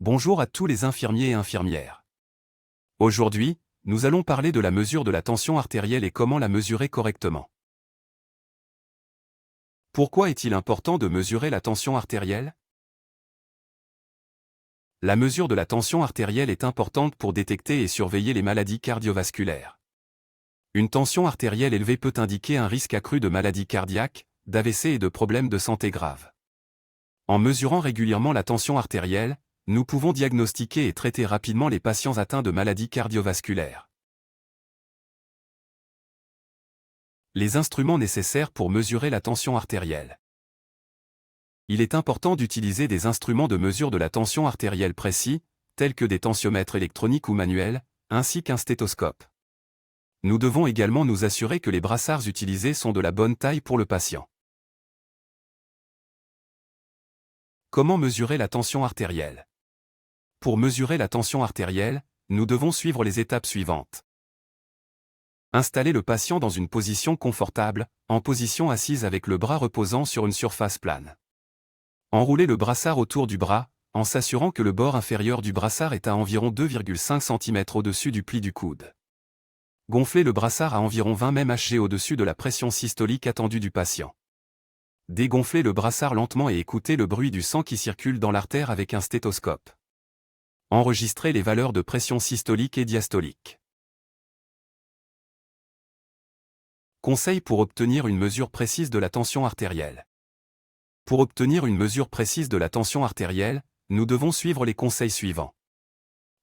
Bonjour à tous les infirmiers et infirmières. Aujourd'hui, nous allons parler de la mesure de la tension artérielle et comment la mesurer correctement. Pourquoi est-il important de mesurer la tension artérielle? La mesure de la tension artérielle est importante pour détecter et surveiller les maladies cardiovasculaires. Une tension artérielle élevée peut indiquer un risque accru de maladies cardiaques, d'AVC et de problèmes de santé graves. En mesurant régulièrement la tension artérielle, nous pouvons diagnostiquer et traiter rapidement les patients atteints de maladies cardiovasculaires. Les instruments nécessaires pour mesurer la tension artérielle. Il est important d'utiliser des instruments de mesure de la tension artérielle précis, tels que des tensiomètres électroniques ou manuels, ainsi qu'un stéthoscope. Nous devons également nous assurer que les brassards utilisés sont de la bonne taille pour le patient. Comment mesurer la tension artérielle? Pour mesurer la tension artérielle, nous devons suivre les étapes suivantes. Installer le patient dans une position confortable, en position assise avec le bras reposant sur une surface plane. Enrouler le brassard autour du bras, en s'assurant que le bord inférieur du brassard est à environ 2,5 cm au-dessus du pli du coude. Gonfler le brassard à environ 20 mmHg au-dessus de la pression systolique attendue du patient. Dégonfler le brassard lentement et écouter le bruit du sang qui circule dans l'artère avec un stéthoscope. Enregistrer les valeurs de pression systolique et diastolique. Conseils pour obtenir une mesure précise de la tension artérielle. Pour obtenir une mesure précise de la tension artérielle, nous devons suivre les conseils suivants.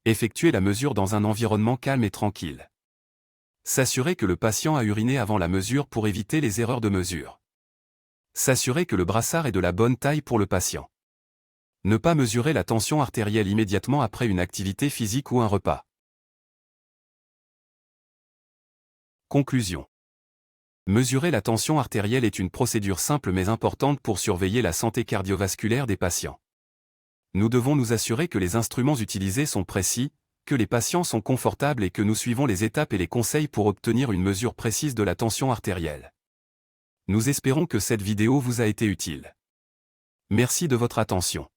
Effectuer la mesure dans un environnement calme et tranquille. S'assurer que le patient a uriné avant la mesure pour éviter les erreurs de mesure. S'assurer que le brassard est de la bonne taille pour le patient. Ne pas mesurer la tension artérielle immédiatement après une activité physique ou un repas. Conclusion. Mesurer la tension artérielle est une procédure simple mais importante pour surveiller la santé cardiovasculaire des patients. Nous devons nous assurer que les instruments utilisés sont précis, que les patients sont confortables et que nous suivons les étapes et les conseils pour obtenir une mesure précise de la tension artérielle. Nous espérons que cette vidéo vous a été utile. Merci de votre attention.